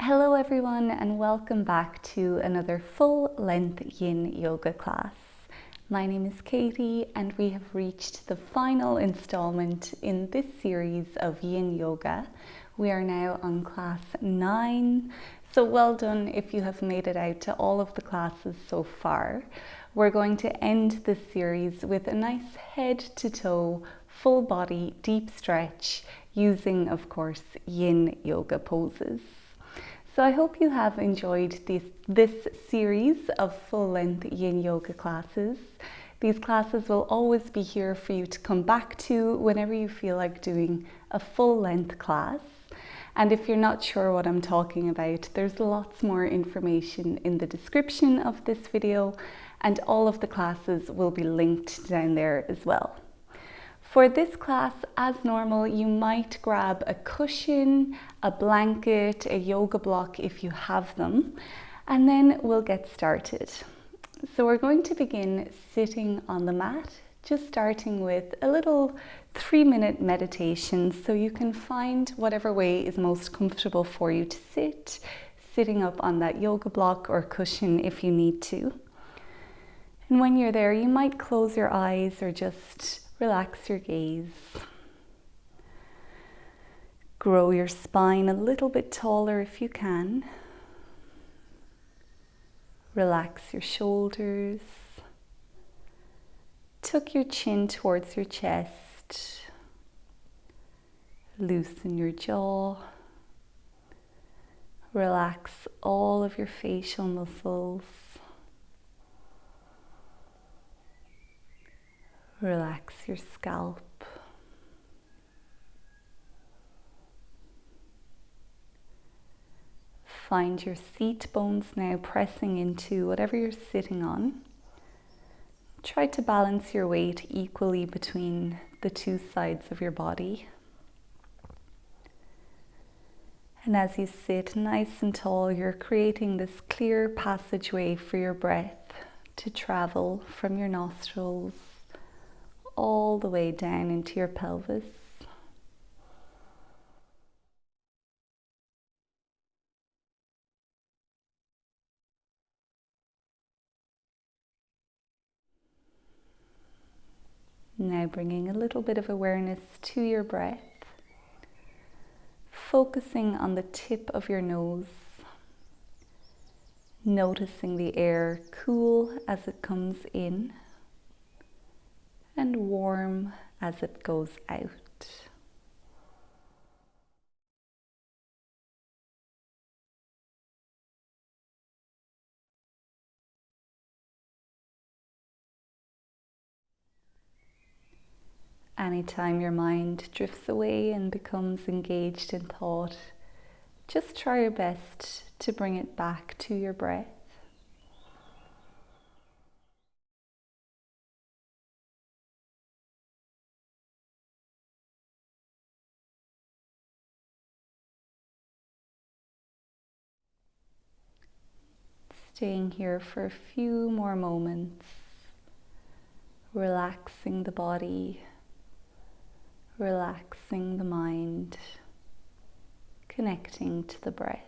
Hello everyone and welcome back to another full-length yin yoga class. My name is Katie and we have reached the final installment in this series of yin yoga. We are now on class 9, so well done if you have made it out to all of the classes so far. We're going to end this series with a nice head to toe, full body deep stretch using, of course, yin yoga poses. So I hope you have enjoyed this series of full-length yin yoga classes. These classes will always be here for you to come back to whenever you feel like doing a full-length class. And if you're not sure what I'm talking about, there's lots more information in the description of this video, and all of the classes will be linked down there as well. For this class, as normal, you might grab a cushion, a blanket, a yoga block if you have them, and then we'll get started. So we're going to begin sitting on the mat, just starting with a little 3-minute meditation, so you can find whatever way is most comfortable for you to sit, sitting up on that yoga block or cushion if you need to. And when you're there, you might close your eyes or just relax your gaze. Grow your spine a little bit taller if you can. Relax your shoulders. Tuck your chin towards your chest. Loosen your jaw. Relax all of your facial muscles. Relax your scalp. Find your seat bones now pressing into whatever you're sitting on. Try to balance your weight equally between the two sides of your body. And as you sit nice and tall, you're creating this clear passageway for your breath to travel from your nostrils all the way down into your pelvis. Now bringing a little bit of awareness to your breath, focusing on the tip of your nose, noticing the air cool as it comes in and warm as it goes out. Anytime your mind drifts away and becomes engaged in thought, just try your best to bring it back to your breath. Staying here for a few more moments, relaxing the body, relaxing the mind, connecting to the breath.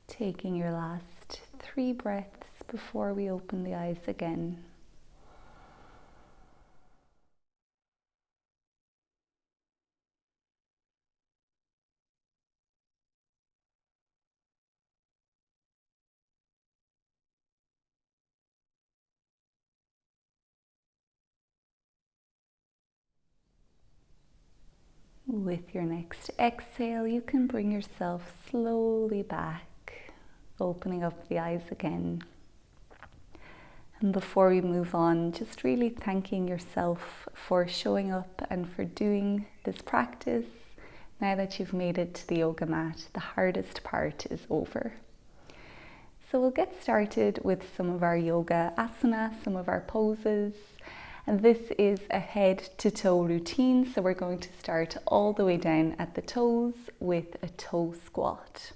Taking your last 3 breaths before we open the eyes again. With your next exhale, you can bring yourself slowly back, opening up the eyes again. And before we move on, just really thanking yourself for showing up and for doing this practice. Now that you've made it to the yoga mat, the hardest part is over. So we'll get started with some of our yoga asana, some of our poses. And this is a head to toe routine. So we're going to start all the way down at the toes with a toe squat.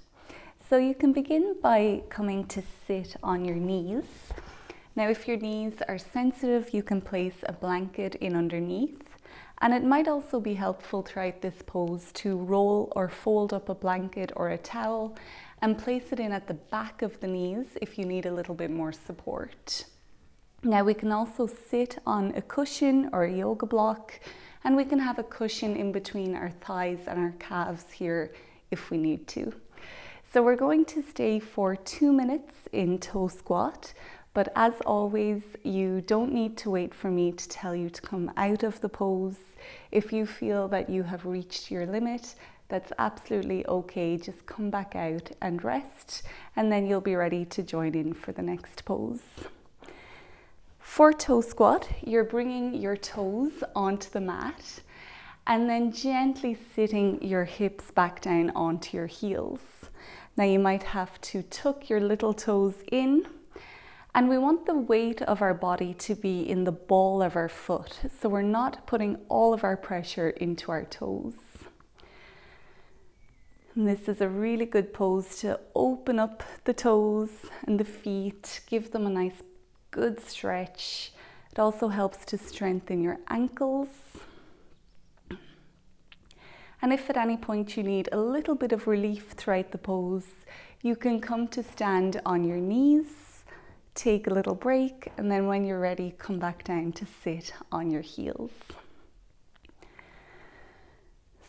So you can begin by coming to sit on your knees. Now, if your knees are sensitive, you can place a blanket in underneath. And it might also be helpful throughout this pose to roll or fold up a blanket or a towel and place it in at the back of the knees if you need a little bit more support. Now we can also sit on a cushion or a yoga block, and we can have a cushion in between our thighs and our calves here if we need to. So we're going to stay for 2 minutes in toe squat. But as always, you don't need to wait for me to tell you to come out of the pose. If you feel that you have reached your limit, that's absolutely okay. Just come back out and rest, and then you'll be ready to join in for the next pose. For toe squat, you're bringing your toes onto the mat and then gently sitting your hips back down onto your heels. Now you might have to tuck your little toes in. And we want the weight of our body to be in the ball of our foot. So we're not putting all of our pressure into our toes. And this is a really good pose to open up the toes and the feet, give them a nice good stretch. It also helps to strengthen your ankles. And if at any point you need a little bit of relief throughout the pose, you can come to stand on your knees. Take a little break, and then when you're ready, come back down to sit on your heels.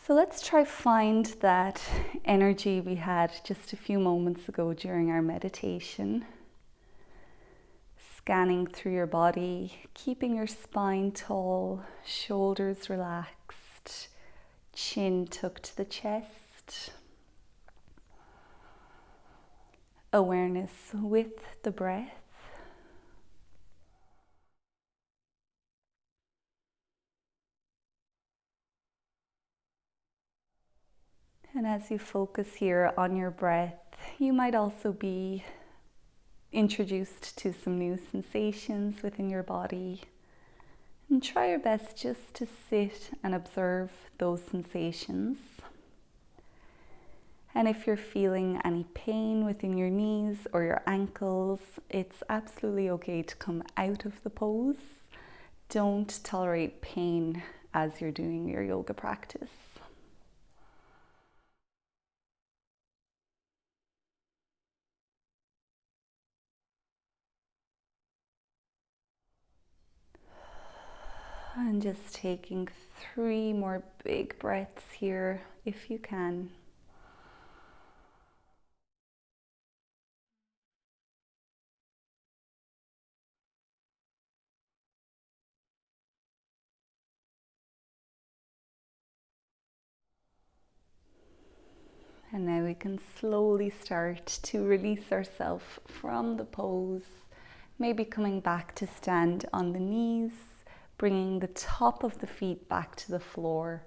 So let's try find that energy we had just a few moments ago during our meditation. Scanning through your body, keeping your spine tall, shoulders relaxed, chin tucked to the chest. Awareness with the breath. And as you focus here on your breath, you might also be introduced to some new sensations within your body. And try your best just to sit and observe those sensations. And if you're feeling any pain within your knees or your ankles, it's absolutely okay to come out of the pose. Don't tolerate pain as you're doing your yoga practice. And just taking 3 more big breaths here, if you can. And now we can slowly start to release ourselves from the pose, maybe coming back to stand on the knees, bringing the top of the feet back to the floor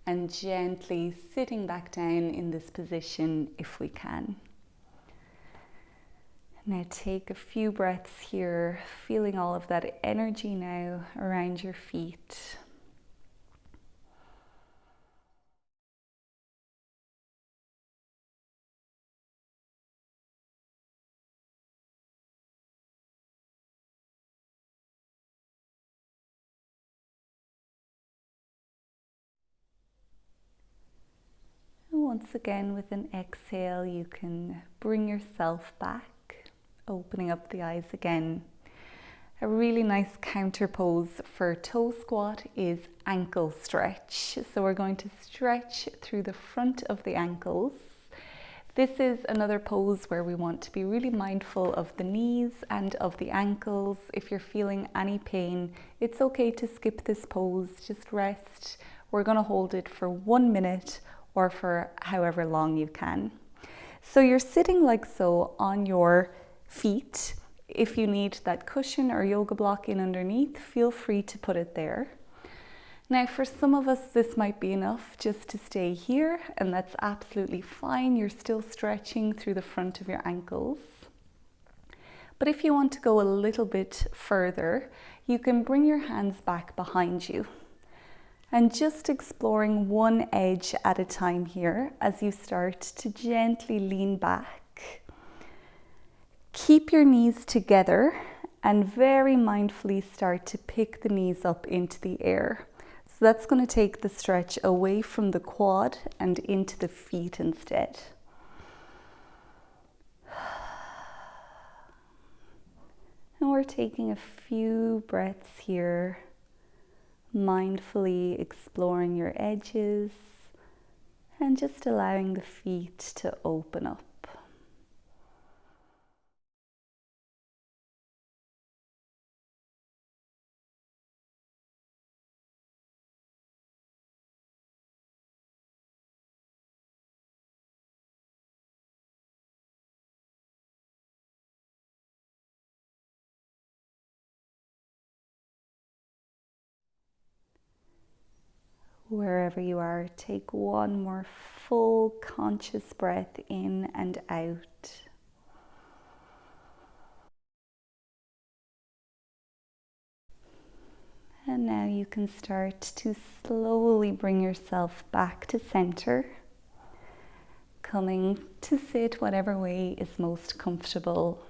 and gently sitting back down in this position if we can. Now take a few breaths here, feeling all of that energy now around your feet. Once again, with an exhale, you can bring yourself back, opening up the eyes again. A really nice counter pose for toe squat is ankle stretch. So we're going to stretch through the front of the ankles. This is another pose where we want to be really mindful of the knees and of the ankles. If you're feeling any pain, it's okay to skip this pose. Just rest We're going to hold it for 1 minute or for however long you can. So you're sitting like so on your feet. If you need that cushion or yoga block in underneath, feel free to put it there. Now, for some of us, this might be enough just to stay here, and that's absolutely fine. You're still stretching through the front of your ankles. But if you want to go a little bit further, you can bring your hands back behind you and just exploring one edge at a time here as you start to gently lean back. Keep your knees together and very mindfully start to pick the knees up into the air. So that's going to take the stretch away from the quad and into the feet instead. And we're taking a few breaths here, mindfully exploring your edges and just allowing the feet to open up. Wherever you are, take one more full conscious breath in and out. And now you can start to slowly bring yourself back to center, coming to sit whatever way is most comfortable,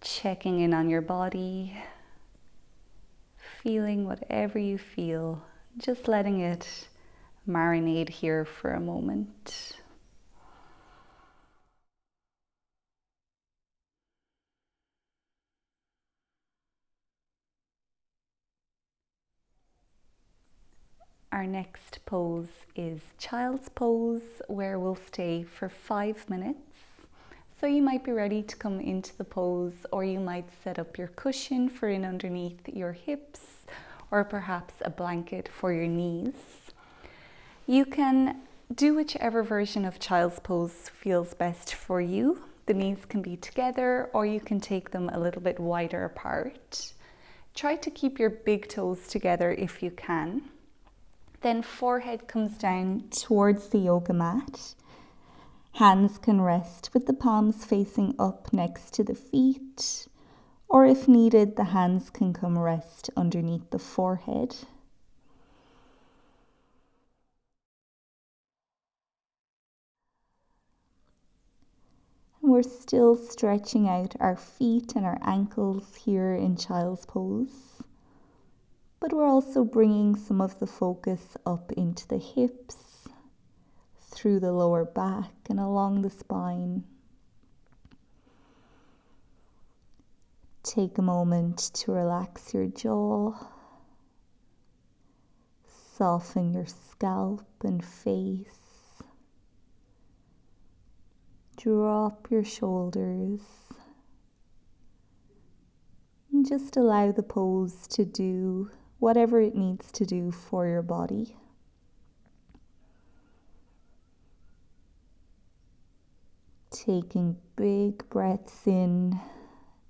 checking in on your body, feeling whatever you feel, just letting it marinate here for a moment. Our next pose is child's pose, where we'll stay for 5 minutes. So you might be ready to come into the pose, or you might set up your cushion for in underneath your hips, or perhaps a blanket for your knees. You can do whichever version of child's pose feels best for you. The knees can be together, or you can take them a little bit wider apart. Try to keep your big toes together if you can. Then forehead comes down towards the yoga mat. Hands can rest with the palms facing up next to the feet, or if needed, the hands can come rest underneath the forehead. We're still stretching out our feet and our ankles here in child's pose, but we're also bringing some of the focus up into the hips, through the lower back and along the spine. Take a moment to relax your jaw, soften your scalp and face, drop your shoulders, and just allow the pose to do whatever it needs to do for your body. Taking big breaths in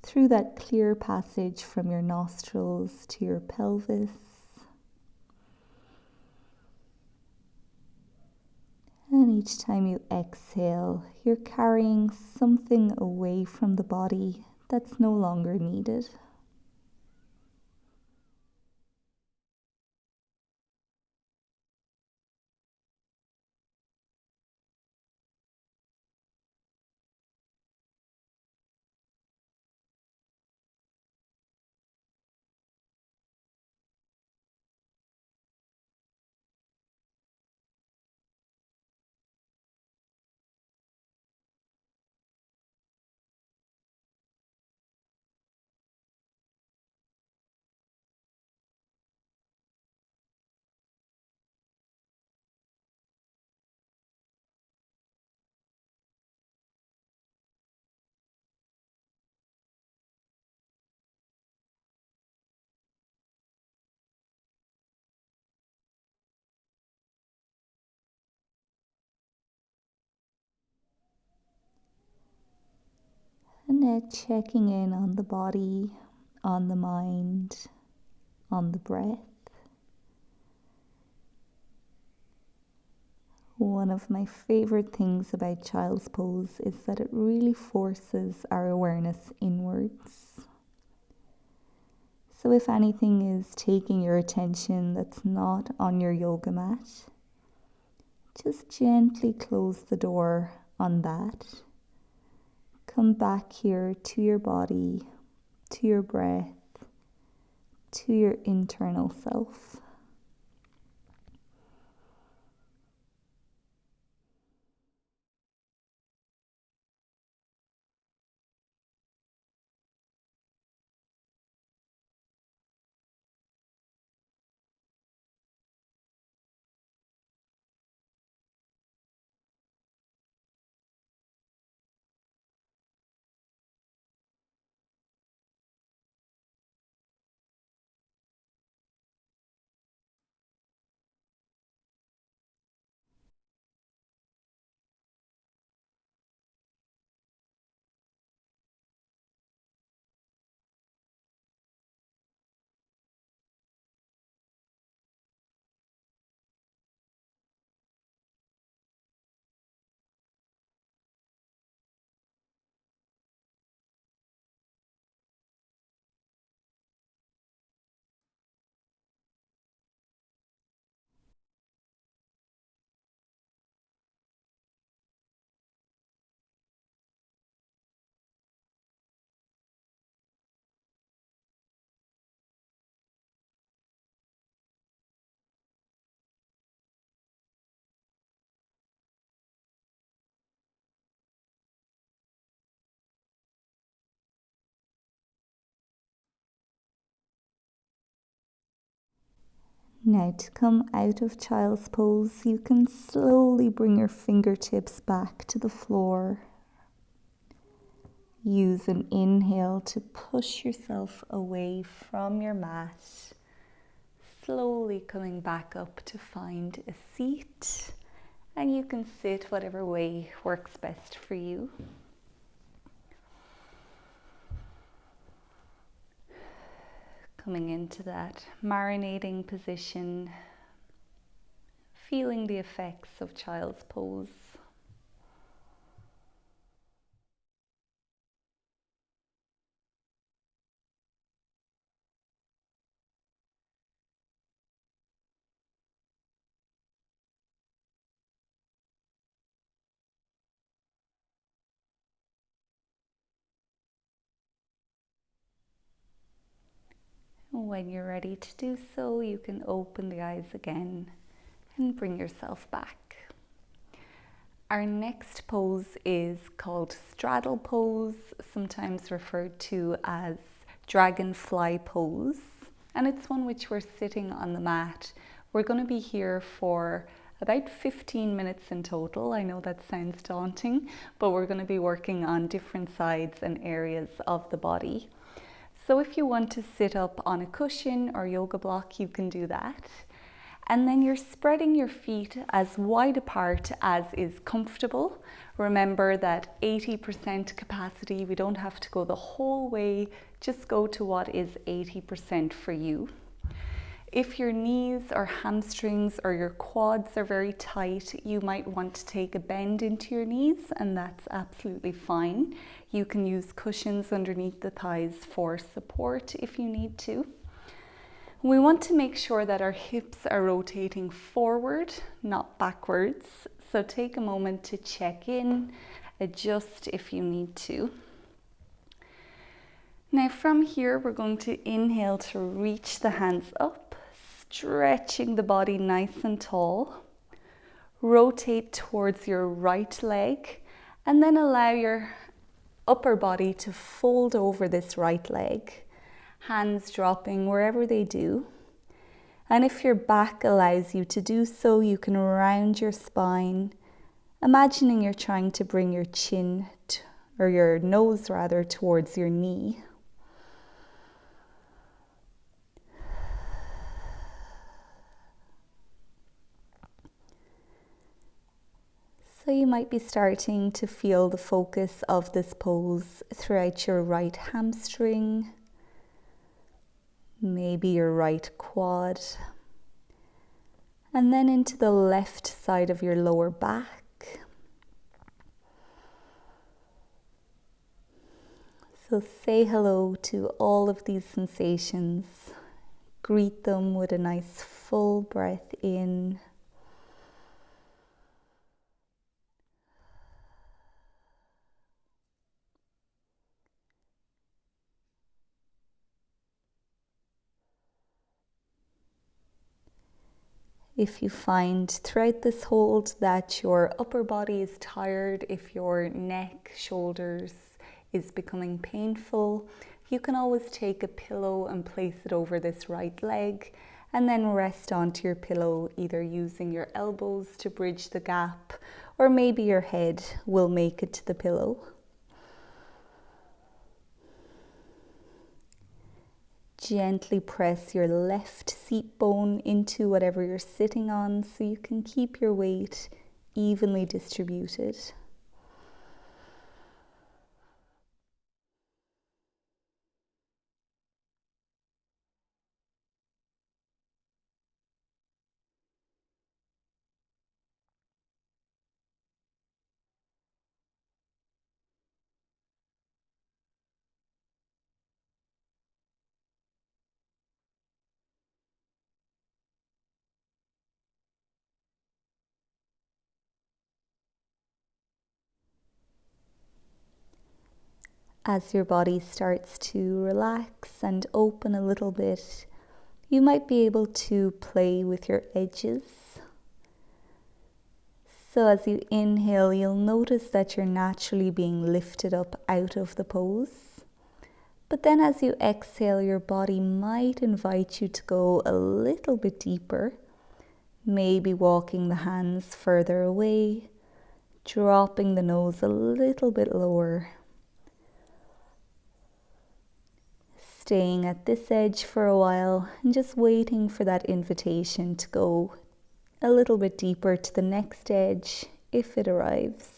through that clear passage from your nostrils to your pelvis. And each time you exhale, you're carrying something away from the body that's no longer needed. Now checking in on the body, on the mind, on the breath. One of my favorite things about Child's Pose is that it really forces our awareness inwards. So if anything is taking your attention that's not on your yoga mat, just gently close the door on that. Come back here to your body, to your breath, to your internal self. Now to come out of Child's Pose, you can slowly bring your fingertips back to the floor. Use an inhale to push yourself away from your mat, slowly coming back up to find a seat, and you can sit whatever way works best for you. Coming into that marinating position, feeling the effects of Child's Pose. When you're ready to do so, you can open the eyes again and bring yourself back. Our next pose is called Straddle Pose, sometimes referred to as Dragonfly Pose, and it's one which we're sitting on the mat. We're going to be here for about 15 minutes in total. I know that sounds daunting, but we're going to be working on different sides and areas of the body. So if you want to sit up on a cushion or yoga block, you can do that. And then you're spreading your feet as wide apart as is comfortable. Remember that 80% capacity, we don't have to go the whole way, just go to what is 80% for you. If your knees or hamstrings or your quads are very tight, you might want to take a bend into your knees, and that's absolutely fine. You can use cushions underneath the thighs for support if you need to. We want to make sure that our hips are rotating forward, not backwards. So take a moment to check in, adjust if you need to. Now from here, we're going to inhale to reach the hands up, stretching the body nice and tall. Rotate towards your right leg and then allow your upper body to fold over this right leg. Hands dropping wherever they do. And if your back allows you to do so, you can round your spine, imagining you're trying to bring your chin, or your nose rather, towards your knee. So you might be starting to feel the focus of this pose throughout your right hamstring, maybe your right quad, and then into the left side of your lower back. So say hello to all of these sensations. Greet them with a nice full breath in. If you find throughout this hold that your upper body is tired, if your neck, shoulders is becoming painful, you can always take a pillow and place it over this right leg and then rest onto your pillow, either using your elbows to bridge the gap, or maybe your head will make it to the pillow. Gently press your left seat bone into whatever you're sitting on so you can keep your weight evenly distributed. As your body starts to relax and open a little bit, you might be able to play with your edges. So as you inhale, you'll notice that you're naturally being lifted up out of the pose. But then as you exhale, your body might invite you to go a little bit deeper, maybe walking the hands further away, dropping the nose a little bit lower. Staying at this edge for a while and just waiting for that invitation to go a little bit deeper to the next edge if it arrives.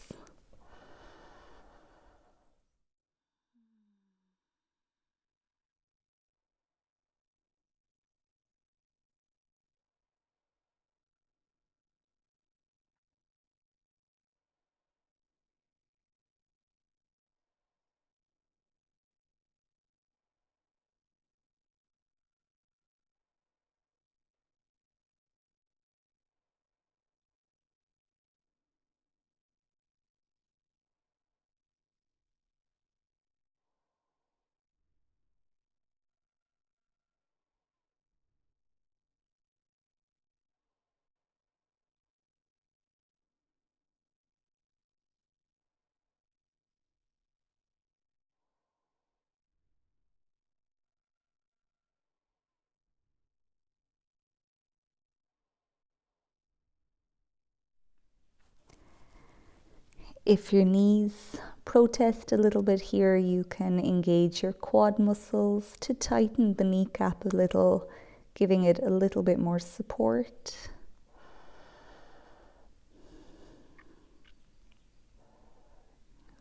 If your knees protest a little bit here, you can engage your quad muscles to tighten the kneecap a little, giving it a little bit more support.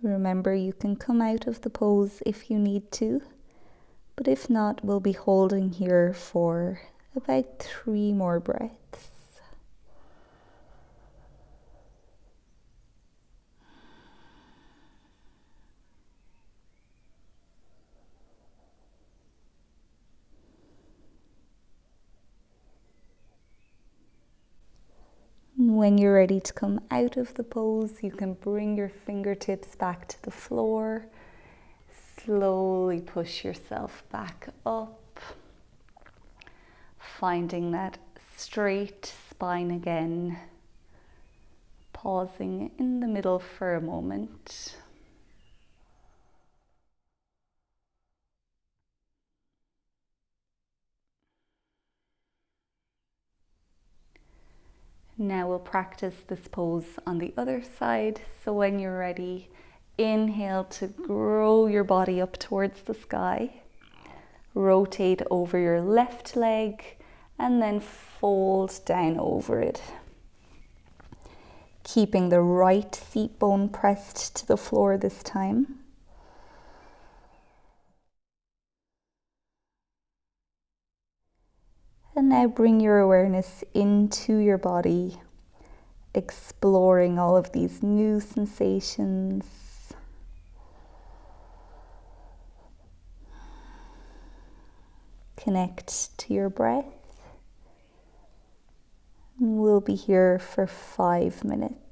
Remember, you can come out of the pose if you need to, but if not, we'll be holding here for about 3 more breaths. When you're ready to come out of the pose, you can bring your fingertips back to the floor. Slowly push yourself back up, finding that straight spine again. Pausing in the middle for a moment. Now we'll practice this pose on the other side. So when you're ready, inhale to grow your body up towards the sky. Rotate over your left leg and then fold down over it. keeping the right seat bone pressed to the floor this time. And now bring your awareness into your body, exploring all of these new sensations. Connect to your breath. We'll be here for 5 minutes.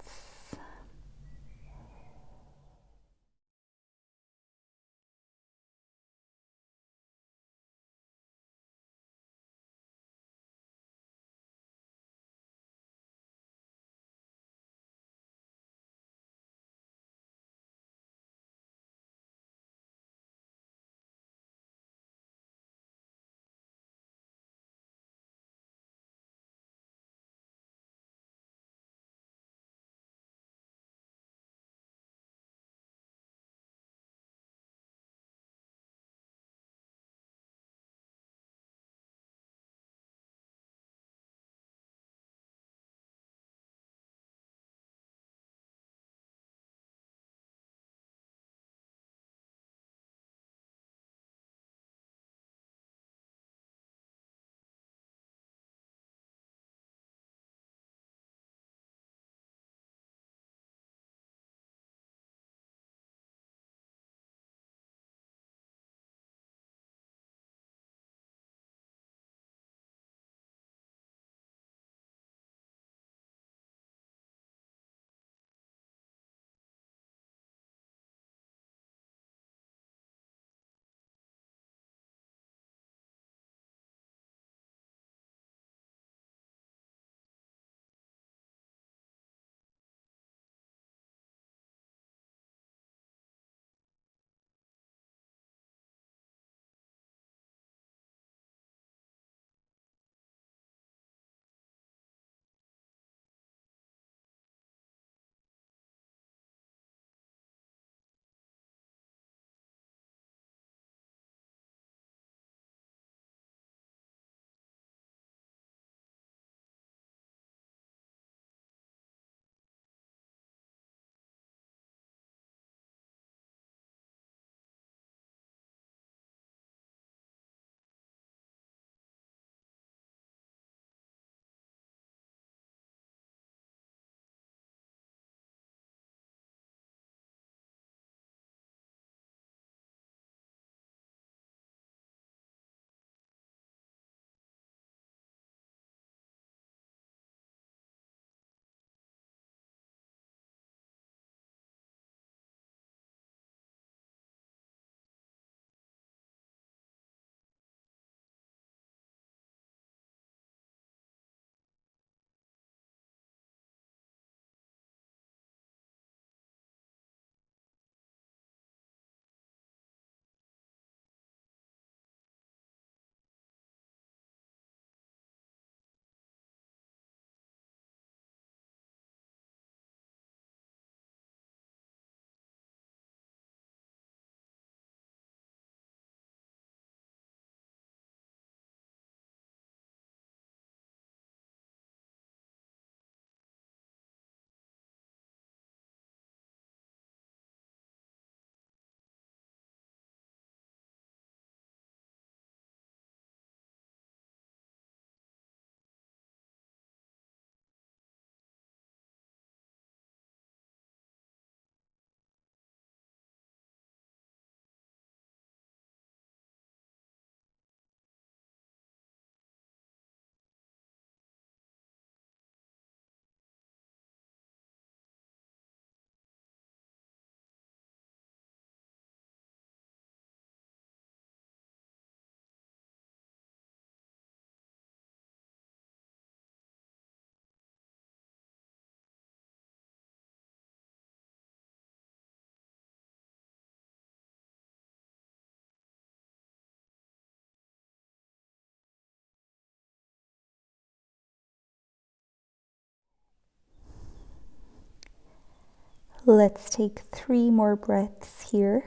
Let's take 3 more breaths here.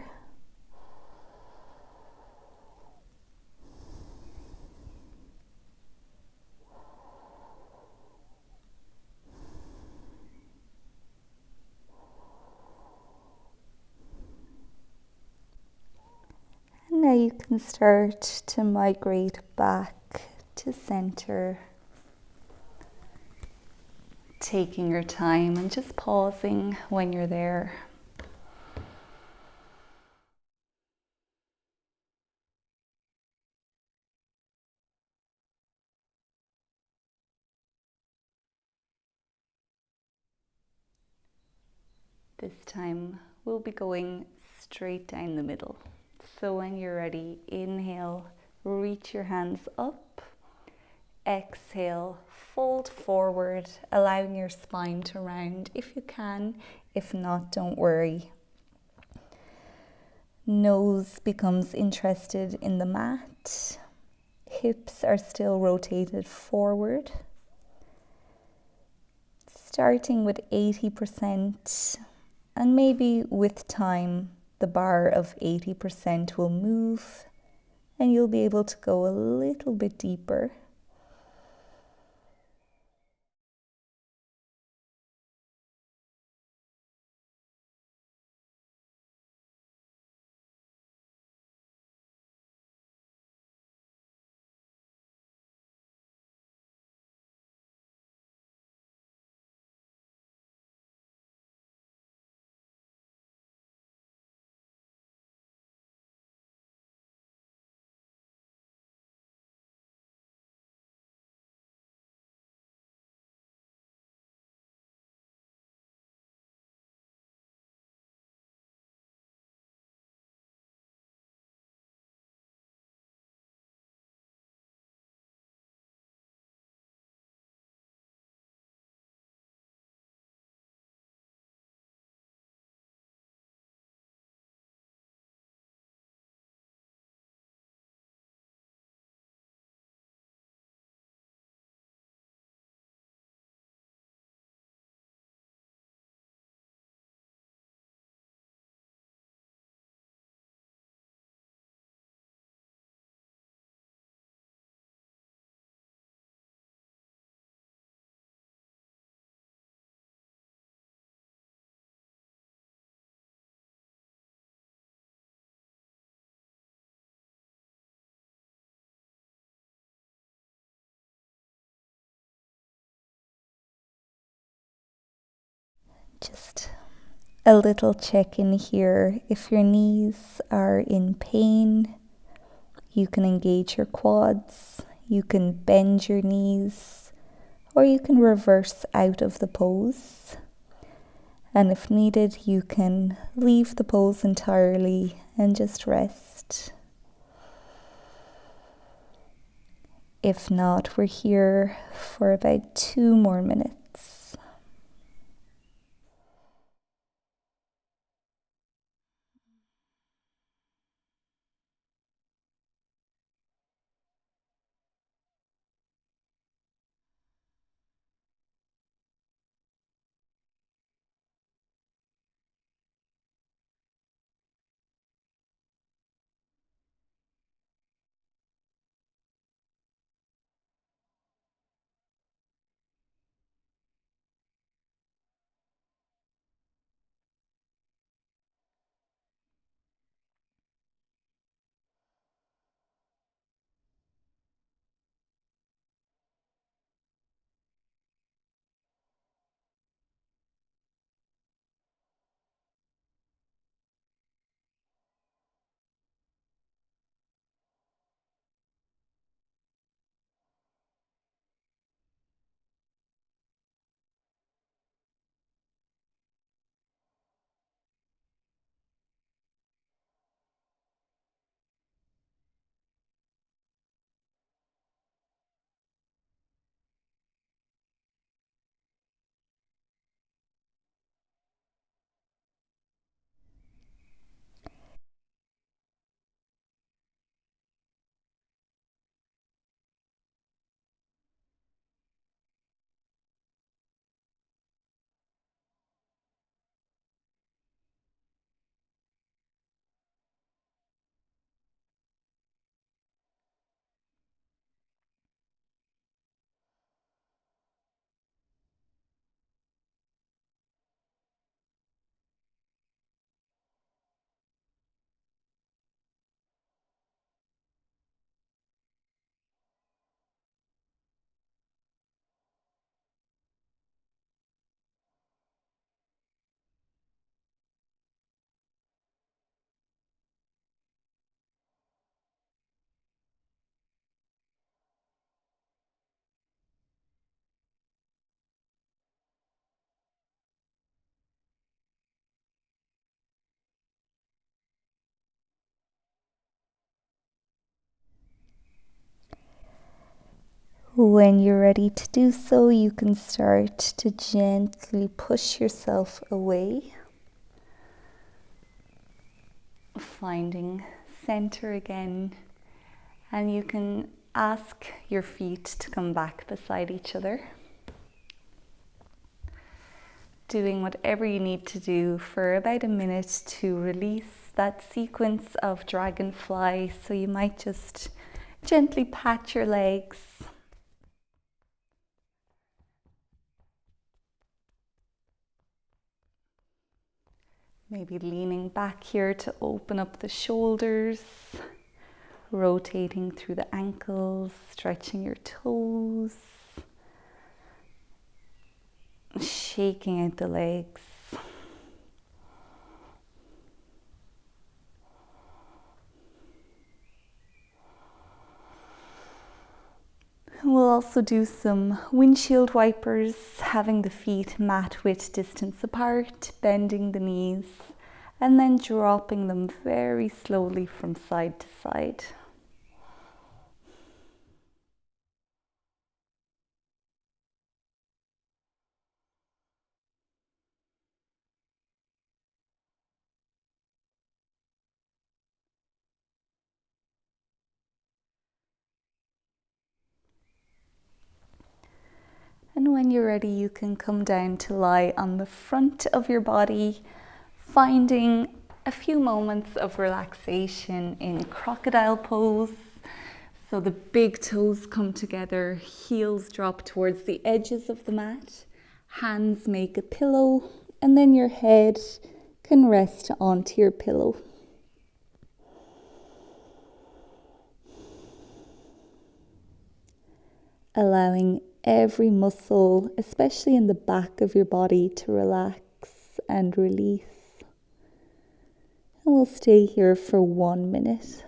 you can start to migrate back to center, taking your time and just pausing when you're there. This time we'll be going straight down the middle. So when you're ready, inhale, reach your hands up. Exhale, fold forward, allowing your spine to round if you can. If not, don't worry. Nose becomes interested in the mat. Hips are still rotated forward. Starting with 80%, and maybe with time, the bar of 80% will move and you'll be able to go a little bit deeper. Just a little check in here. If your knees are in pain, you can engage your quads, you can bend your knees, or you can reverse out of the pose. And if needed, you can leave the pose entirely and just rest. If not, we're here for about 2 more minutes. When you're ready to do so, you can start to gently push yourself away, finding center again, and you can ask your feet to come back beside each other, doing whatever you need to do for about a minute to release that sequence of dragonfly. So you might just gently pat your legs, maybe leaning back here to open up the shoulders, rotating through the ankles, stretching your toes, shaking out the legs. We'll also do some windshield wipers, having the feet mat width distance apart, bending the knees, and then dropping them very slowly from side to side. And when you're ready, you can come down to lie on the front of your body, finding a few moments of relaxation in Crocodile Pose. So the big toes come together, heels drop towards the edges of the mat, hands make a pillow, and then your head can rest onto your pillow. Allowing every muscle, especially in the back of your body, to relax and release. And we'll stay here for 1 minute.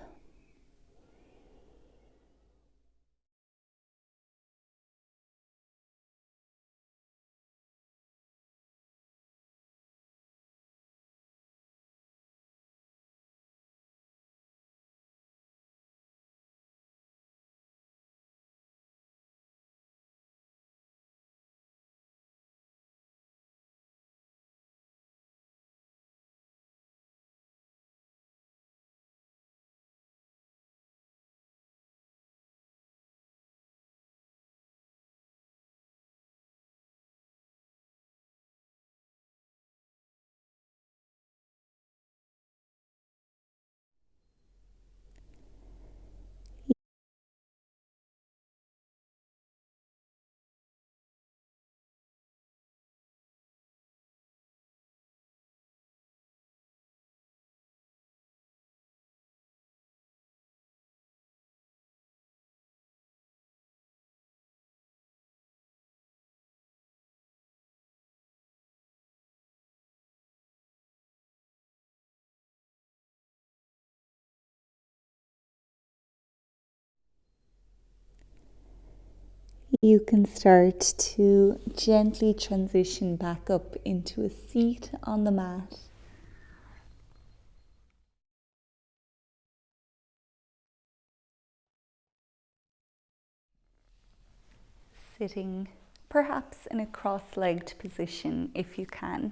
You can start to gently transition back up into a seat on the mat. Sitting perhaps in a cross-legged position if you can.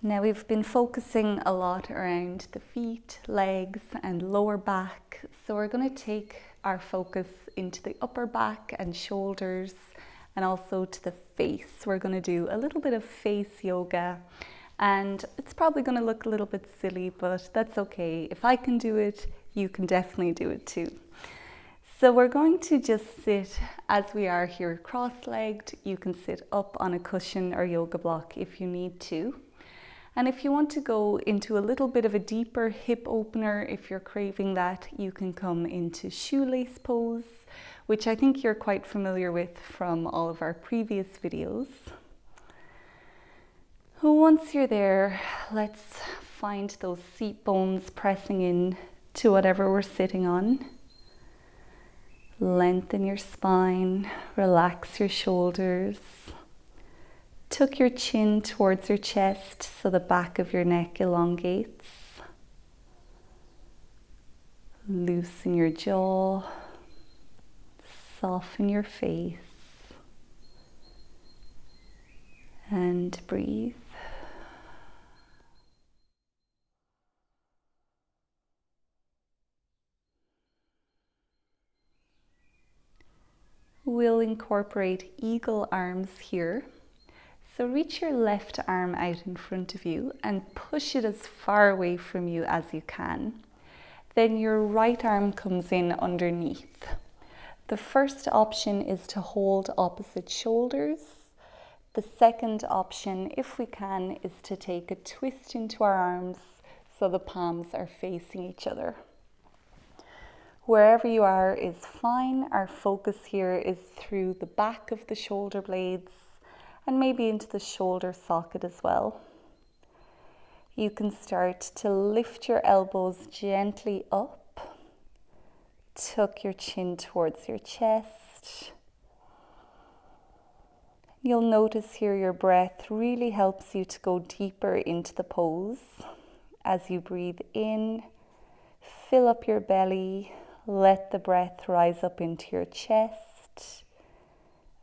Now we've been focusing a lot around the feet, legs and lower back, so we're going to take our focus into the upper back and shoulders and also to the face. We're going to do a little bit of face yoga, and it's probably going to look a little bit silly, but that's okay. If I can do it, you can definitely do it too. So we're going to just sit as we are here, cross-legged. You can sit up on a cushion or yoga block if you need to. And if you want to go into a little bit of a deeper hip opener, if you're craving that, you can come into shoelace pose, which I think you're quite familiar with from all of our previous videos. Once you're there, let's find those seat bones pressing in to whatever we're sitting on. Lengthen your spine, relax your shoulders. Tuck your chin towards your chest so the back of your neck elongates. Loosen your jaw. soften your face and breathe. We'll incorporate eagle arms here. So reach your left arm out in front of you and push it as far away from you as you can. Then your right arm comes in underneath. The first option is to hold opposite shoulders. The second option, if we can, is to take a twist into our arms so the palms are facing each other. Wherever you are is fine. Our focus here is through the back of the shoulder blades and maybe into the shoulder socket as well. You can start to lift your elbows gently up. Tuck your chin towards your chest. You'll notice here your breath really helps you to go deeper into the pose. As you breathe in, fill up your belly, let the breath rise up into your chest.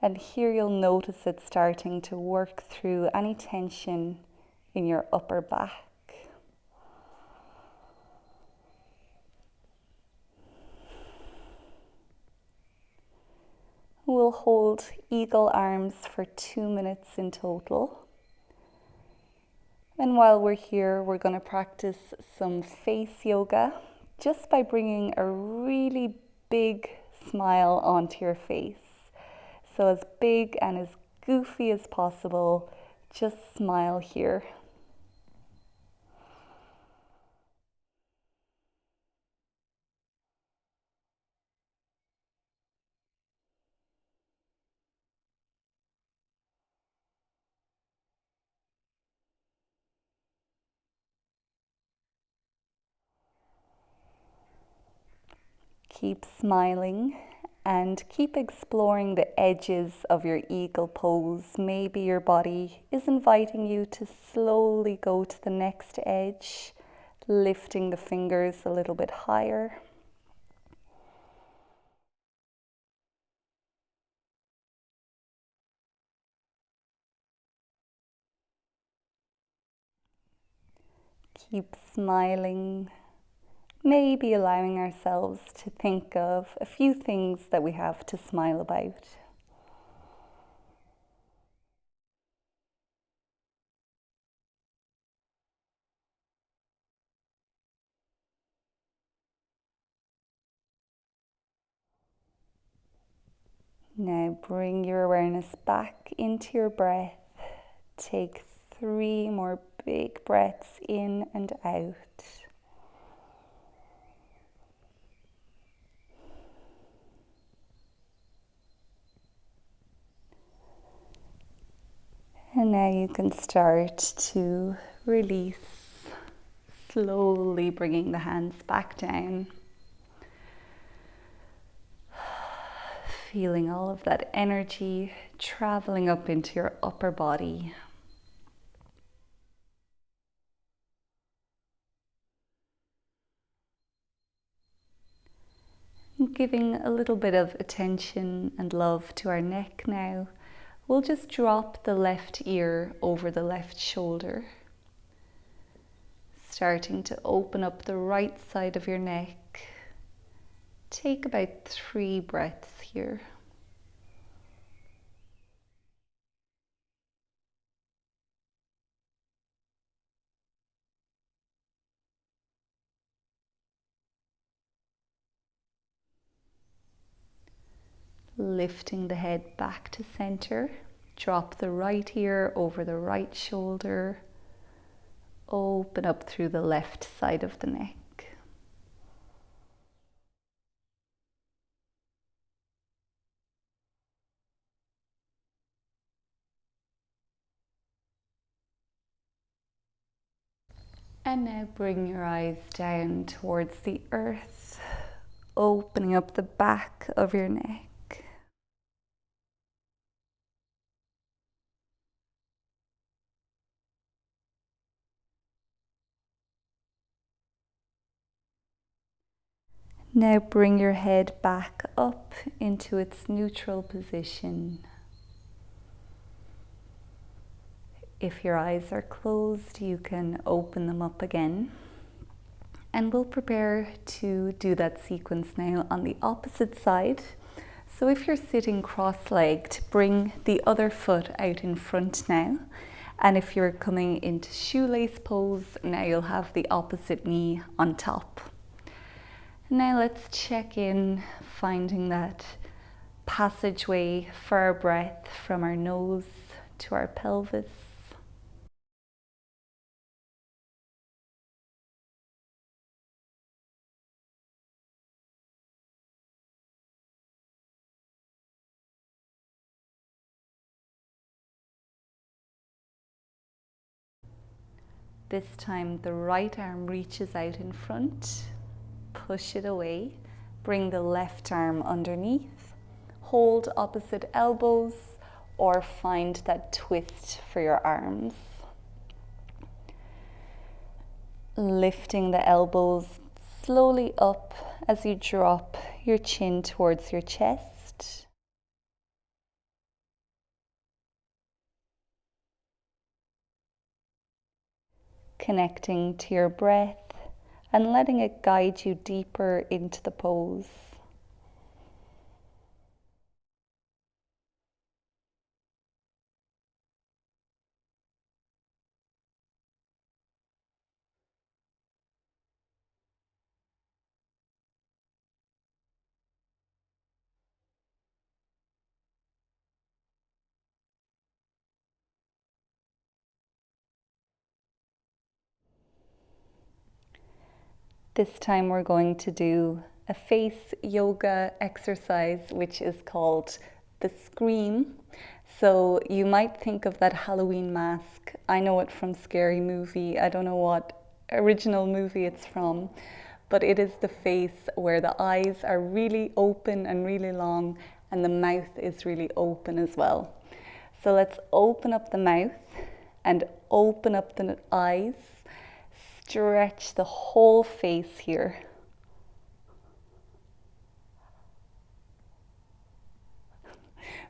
And here you'll notice it starting to work through any tension in your upper back. We'll hold eagle arms for 2 minutes in total. And while we're here, we're going to practice some face yoga just by bringing a really big smile onto your face. So as big and as goofy as possible, just smile here. Keep smiling and keep exploring the edges of your eagle pose. Maybe your body is inviting you to slowly go to the next edge, lifting the fingers a little bit higher. Keep smiling. Maybe allowing ourselves to think of a few things that we have to smile about. Now bring your awareness back into your breath. Take 3 more big breaths in and out. And now you can start to release, slowly bringing the hands back down. Feeling all of that energy traveling up into your upper body. Giving a little bit of attention and love to our neck now. We'll just drop the left ear over the left shoulder. Starting to open up the right side of your neck. Take about 3 breaths here. Lifting the head back to center. Drop the right ear over the right shoulder. Open up through the left side of the neck. And now bring your eyes down towards the earth, opening up the back of your neck. Now bring your head back up into its neutral position. If your eyes are closed, you can open them up again. And we'll prepare to do that sequence now on the opposite side. So if you're sitting cross-legged, bring the other foot out in front now. And if you're coming into shoelace pose, now you'll have the opposite knee on top. Now let's check in, finding that passageway for our breath from our nose to our pelvis. This time the right arm reaches out in front, push it away, bring the left arm underneath, hold opposite elbows or find that twist for your arms. Lifting the elbows slowly up as you drop your chin towards your chest. Connecting to your breath and letting it guide you deeper into the pose. This time we're going to do a face yoga exercise, which is called the Scream. So you might think of that Halloween mask. I know it from Scary Movie. I don't know what original movie it's from, but it is the face where the eyes are really open and really long and the mouth is really open as well. So let's open up the mouth and open up the eyes. Stretch the whole face here.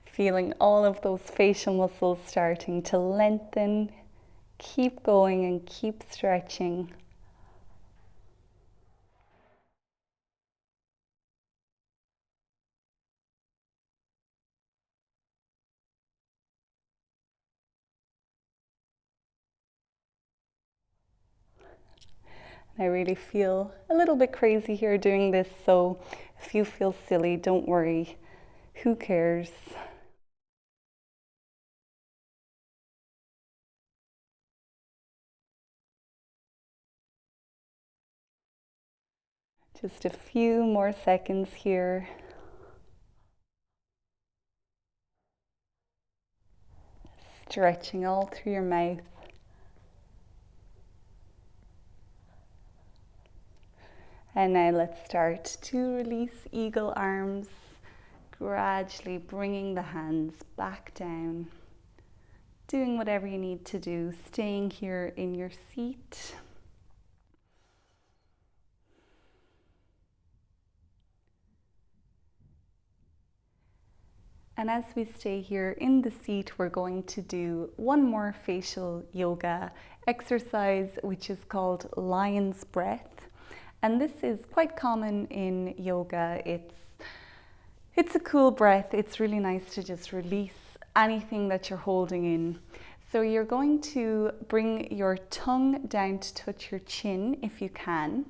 Feeling all of those facial muscles starting to lengthen. Keep going and keep stretching. I really feel a little bit crazy here doing this, so if you feel silly, don't worry. Who cares? Just a few more seconds here. Stretching all through your mouth. And now let's start to release eagle arms, gradually bringing the hands back down, doing whatever you need to do, staying here in your seat. And as we stay here in the seat, we're going to do one more facial yoga exercise, which is called lion's breath. And this is quite common in yoga. It's a cool breath. It's really nice to just release anything that you're holding in. So you're going to bring your tongue down to touch your chin if you can.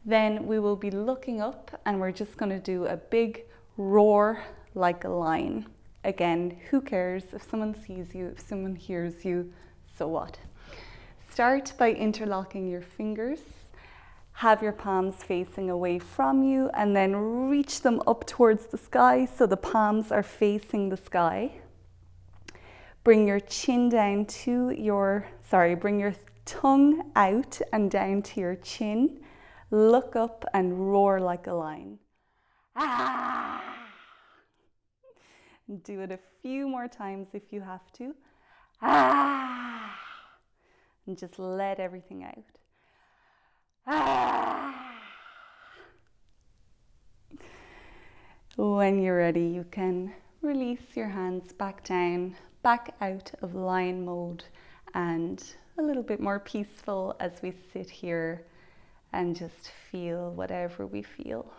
Then we will be looking up and we're just going to do a big roar like a lion. Again, who cares if someone sees you, if someone hears you, so what? Start by interlocking your fingers. Have your palms facing away from you and then reach them up towards the sky so the palms are facing the sky. Bring your chin down to bring your tongue out and down to your chin. Look up and roar like a lion. Ah! Do it a few more times if you have to. Ah! And just let everything out. Ah! When you're ready, you can release your hands back down, back out of lion mode, and a little bit more peaceful as we sit here and just feel whatever we feel.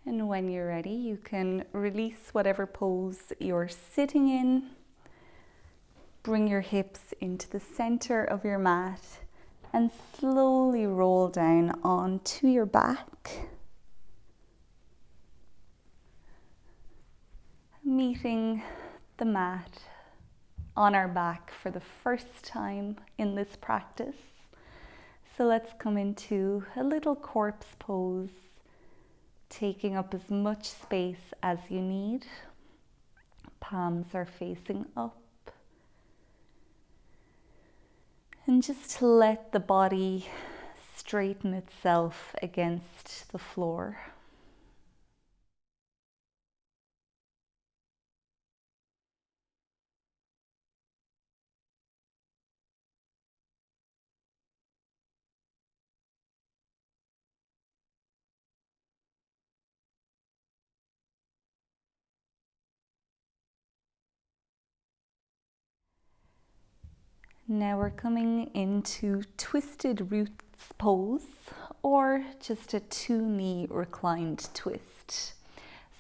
And when you're ready, you can release whatever pose you're sitting in. Bring your hips into the center of your mat and slowly roll down onto your back, meeting the mat on our back for the first time in this practice. So let's come into a little corpse pose, taking up as much space as you need. Palms are facing up. And just let the body straighten itself against the floor. Now we're coming into twisted roots pose, or just a 2-knee reclined twist.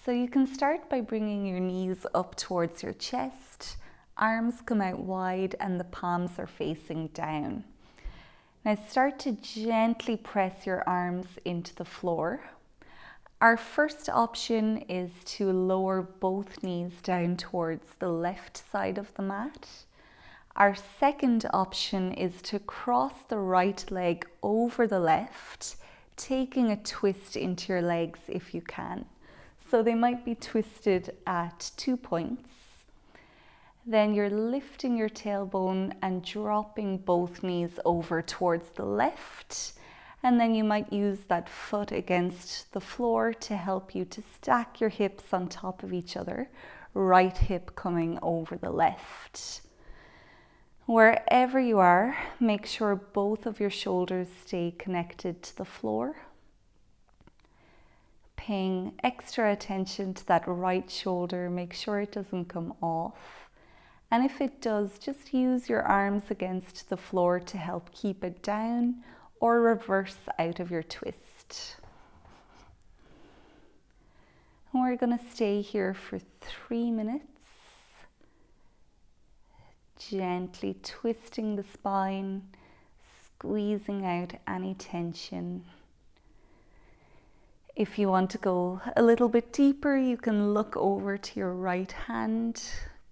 So you can start by bringing your knees up towards your chest, arms come out wide and the palms are facing down. Now start to gently press your arms into the floor. Our first option is to lower both knees down towards the left side of the mat. Our second option is to cross the right leg over the left, taking a twist into your legs if you can. So they might be twisted at 2 points. Then you're lifting your tailbone and dropping both knees over towards the left. And then you might use that foot against the floor to help you to stack your hips on top of each other, right hip coming over the left. Wherever you are, make sure both of your shoulders stay connected to the floor. Paying extra attention to that right shoulder, make sure it doesn't come off. And if it does, just use your arms against the floor to help keep it down or reverse out of your twist. And we're going to stay here for 3 minutes. Gently twisting the spine, squeezing out any tension. If you want to go a little bit deeper, you can look over to your right hand,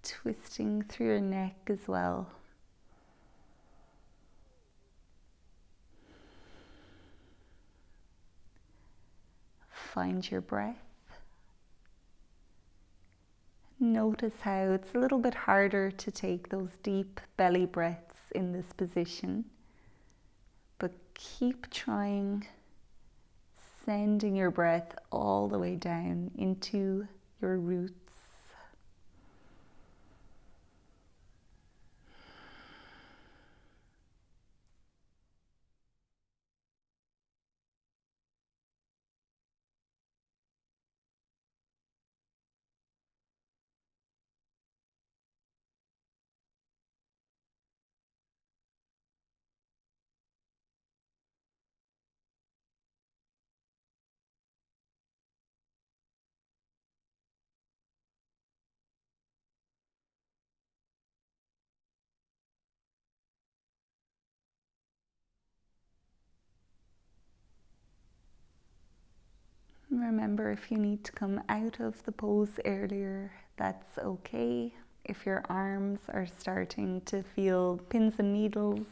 twisting through your neck as well. Find your breath. Notice how it's a little bit harder to take those deep belly breaths in this position, but keep trying, sending your breath all the way down into your roots. Remember, if you need to come out of the pose earlier, that's okay. If your arms are starting to feel pins and needles,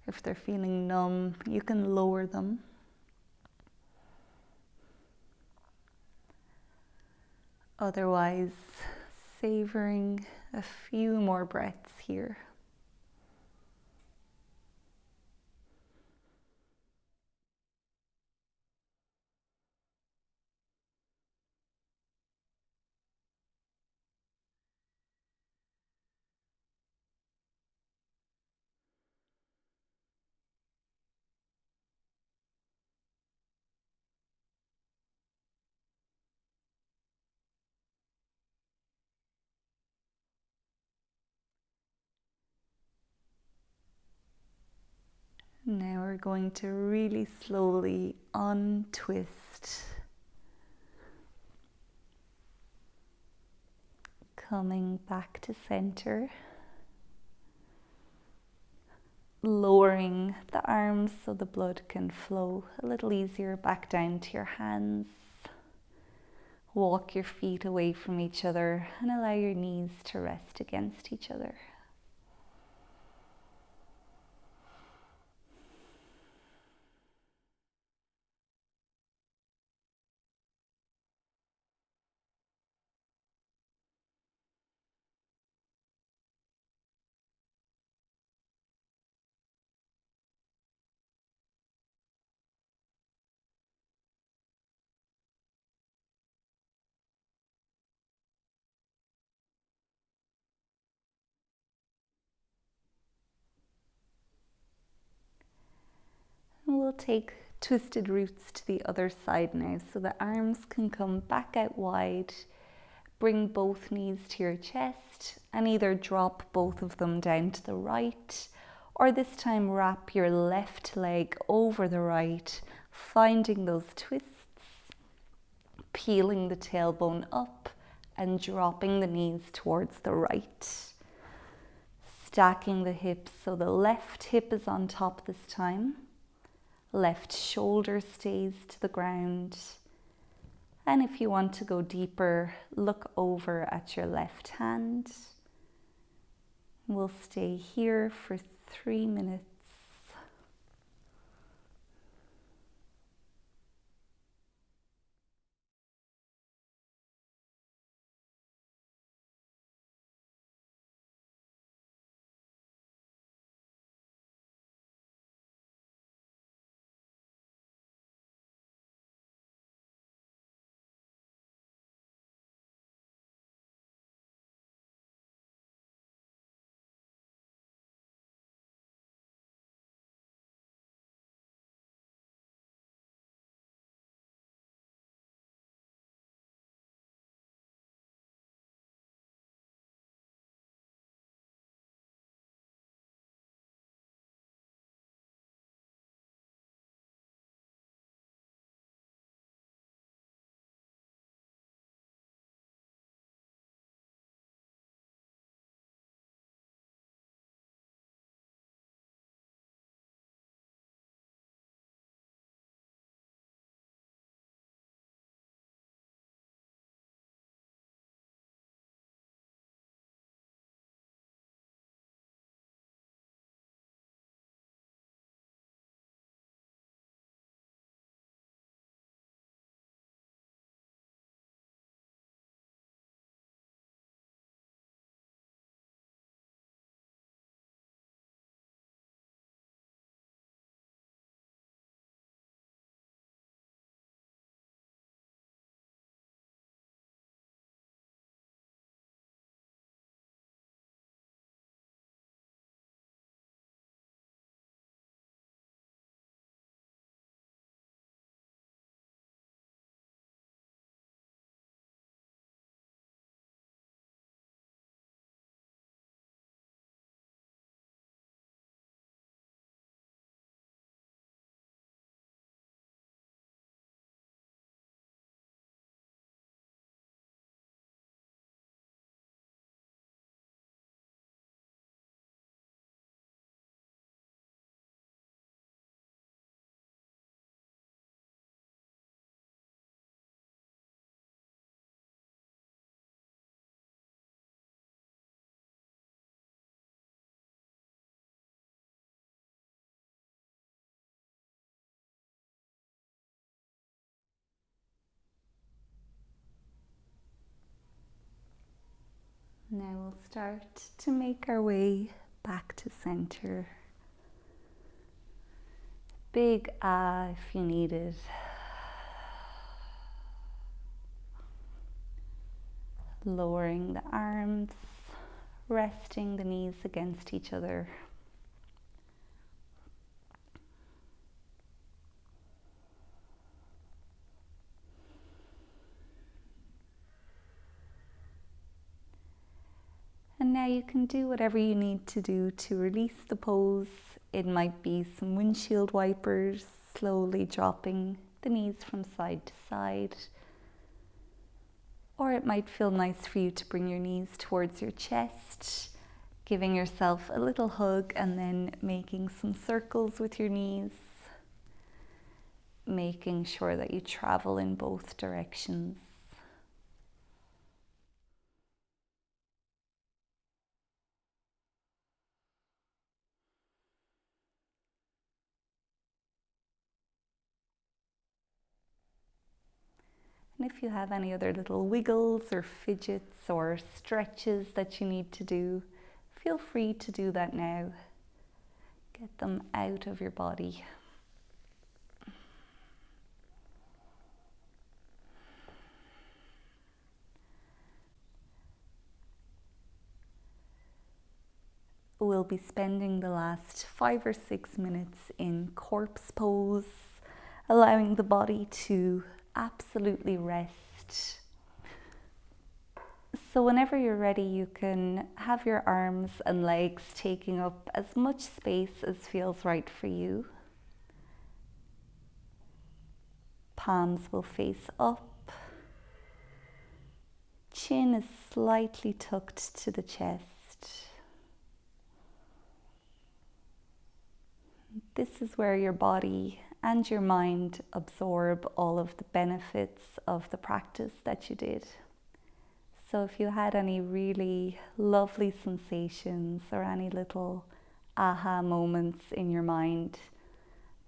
if they're feeling numb, you can lower them. Otherwise, savoring a few more breaths here. going to really slowly untwist, coming back to center, lowering the arms so the blood can flow a little easier back down to your hands. Walk your feet away from each other and allow your knees to rest against each other. And we'll take twisted roots to the other side now, so the arms can come back out wide. Bring both knees to your chest and either drop both of them down to the right, or this time wrap your left leg over the right, finding those twists, peeling the tailbone up and dropping the knees towards the right. Stacking the hips so the left hip is on top this time. Left shoulder stays to the ground. And if you want to go deeper, look over at your left hand. We'll stay here for 3 minutes. Now we'll start to make our way back to center. Big ah if you need it. Lowering the arms, resting the knees against each other. And now you can do whatever you need to do to release the pose. It might be some windshield wipers, slowly dropping the knees from side to side. Or it might feel nice for you to bring your knees towards your chest, giving yourself a little hug and then making some circles with your knees, making sure that you travel in both directions. And if you have any other little wiggles or fidgets or stretches that you need to do, feel free to do that now. Get them out of your body. We'll be spending the last 5 or 6 minutes in corpse pose, allowing the body to absolutely rest. So whenever you're ready, you can have your arms and legs taking up as much space as feels right for you. Palms will face up. Chin is slightly tucked to the chest. This is where your body and your mind absorb all of the benefits of the practice that you did. So if you had any really lovely sensations or any little aha moments in your mind,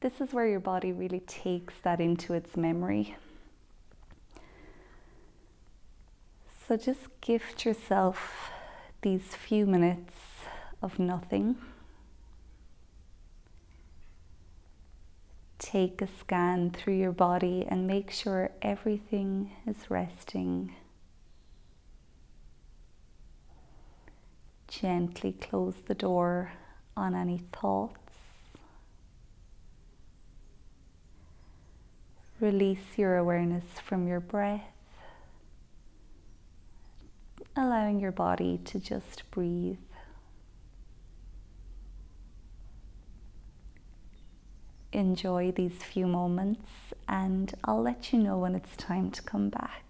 this is where your body really takes that into its memory. So just gift yourself these few minutes of nothing. Take a scan through your body and make sure everything is resting. Gently close the door on any thoughts. Release your awareness from your breath, allowing your body to just breathe. Enjoy these few moments, and I'll let you know when it's time to come back.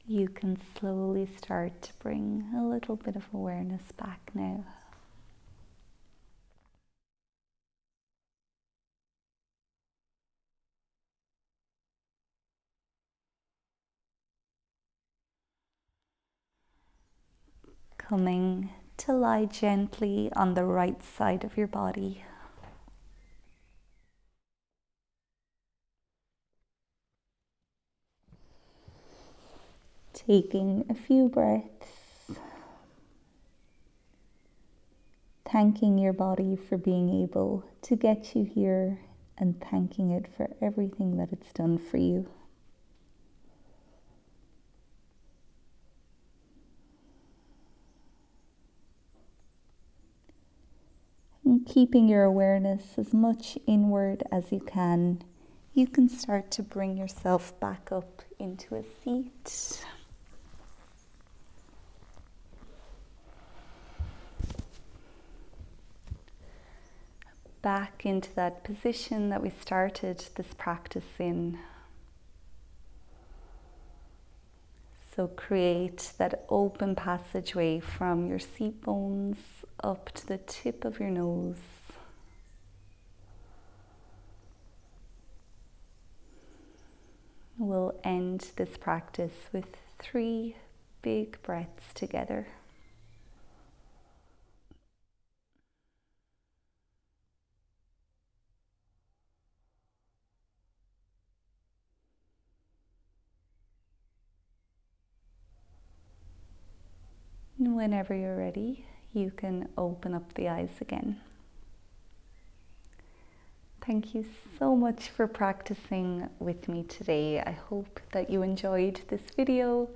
You can slowly start to bring a little bit of awareness back now. Coming to lie gently on the right side of your body. Taking a few breaths, thanking your body for being able to get you here and thanking it for everything that it's done for you. And keeping your awareness as much inward as you can start to bring yourself back up into a seat. Back into that position that we started this practice in. So create that open passageway from your seat bones up to the tip of your nose. We'll end this practice with 3 big breaths together. And whenever you're ready, you can open up the eyes again. Thank you so much for practicing with me today. I hope that you enjoyed this video.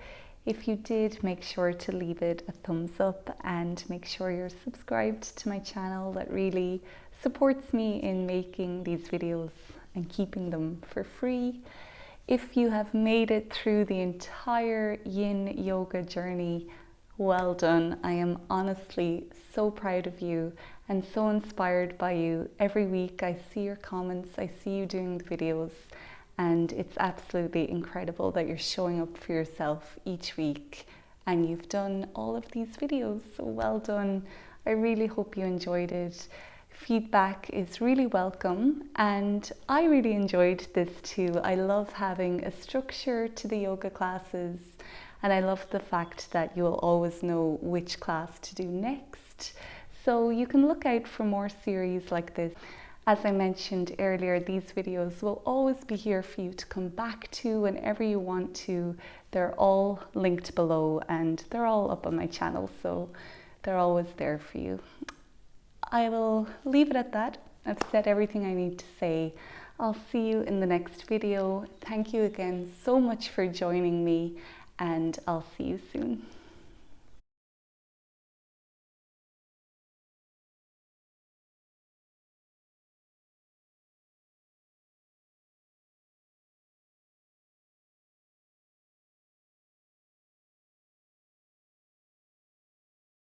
If you did, make sure to leave it a thumbs up and make sure you're subscribed to my channel. That really supports me in making these videos and keeping them for free. If you have made it through the entire yin yoga journey, well done. I am honestly so proud of you and so inspired by you. Every week I see your comments, I see you doing the videos, and it's absolutely incredible that you're showing up for yourself each week and you've done all of these videos. So well done. I really hope you enjoyed it. Feedback is really welcome, and I really enjoyed this too. I love having a structure to the yoga classes, and I love the fact that you will always know which class to do next. So you can look out for more series like this. As I mentioned earlier, these videos will always be here for you to come back to whenever you want to. They're all linked below and they're all up on my channel, so they're always there for you. I will leave it at that. I've said everything I need to say. I'll see you in the next video. Thank you again so much for joining me, and I'll see you soon.